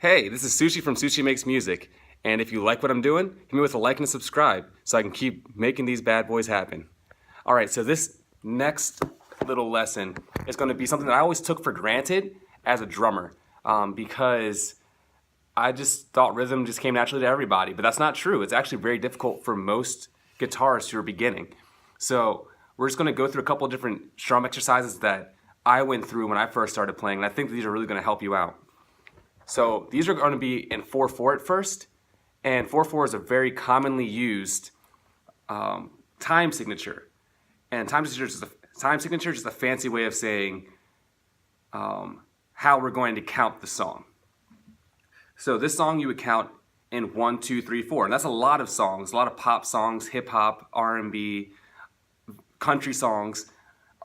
Hey, this is Sushi from Sushi Makes Music, and if you like what I'm doing, hit me with a like and a subscribe so I can keep making these bad boys happen. Alright, so this next little lesson is going to be something that I always took for granted as a drummer because I just thought rhythm just came naturally to everybody, but that's not true. It's actually very difficult for most guitarists who are beginning. So we're just going to go through a couple of different strum exercises that I went through when I first started playing, and I think these are really going to help you out. So these are going to be in 4/4 at first, and 4/4 is a very commonly used time signature. And time signature is just a fancy way of saying how we're going to count the song. So this song you would count in 1, 2, 3, 4, and that's a lot of songs, a lot of pop songs, hip hop, R&B, country songs.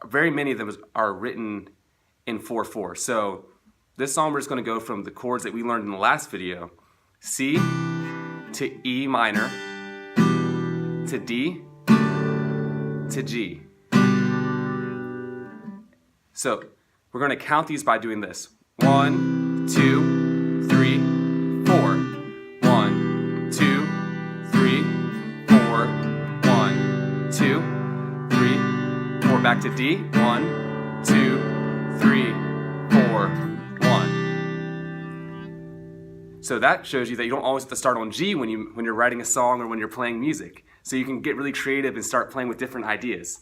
Very many of them are written in 4/4. So this song we're just going to go from the chords that we learned in the last video, C to E minor, to D, to G. So we're going to count these by doing this. 1, 2, 3, 4. 1, 2, 3, 4. 1, 2, 3, 4. Back to D. 1, 2, 3, 4. So that shows you that you don't always have to start on G when you're writing a song or when you're playing music. So you can get really creative and start playing with different ideas.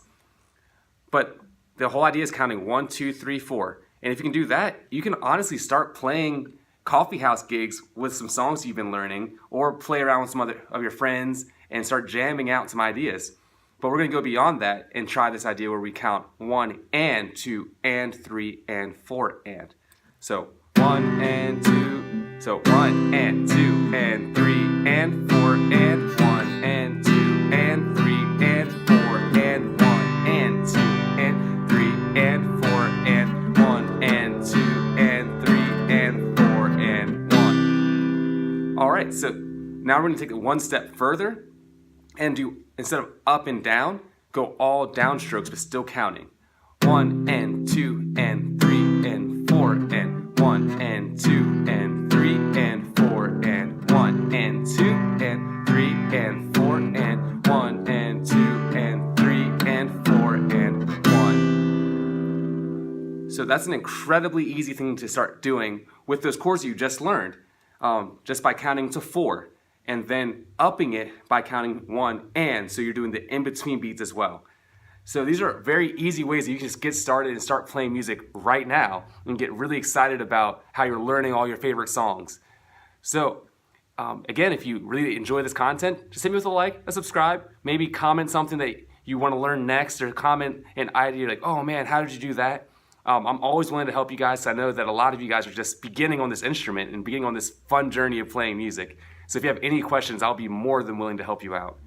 But the whole idea is counting 1, 2, 3, 4. And if you can do that, you can honestly start playing coffee house gigs with some songs you've been learning, or play around with some other of your friends and start jamming out some ideas. But we're going to go beyond that and try this idea where we count 1 and 2 and 3 and 4 and. So 1 and 2. So 1 and 2 and 3 and 4 and 1 and 2 and 3 and 4 and 1 and 2 and 3 and 4 and 1 and 2 and 3 and 4 and 1. Alright, so now we're going to take it one step further and do, instead of up and down, go all downstrokes but still counting. 1 and 2 and 3 and 4 and 1 and 2 and 3 and 4 and 1 and 2 and 3 and 4 and 1 and 2 and 3 and 4 and 1. So that's an incredibly easy thing to start doing with those chords you just learned, just by counting to 4 and then upping it by counting 1 and, so you're doing the in-between beats as well. So these are very easy ways that you can just get started and start playing music right now and get really excited about how you're learning all your favorite songs. So again, if you really enjoy this content, just hit me with a like, a subscribe, maybe comment something that you want to learn next, or comment an idea like, oh man, how did you do that? I'm always willing to help you guys. I know that a lot of you guys are just beginning on this instrument and beginning on this fun journey of playing music. So if you have any questions, I'll be more than willing to help you out.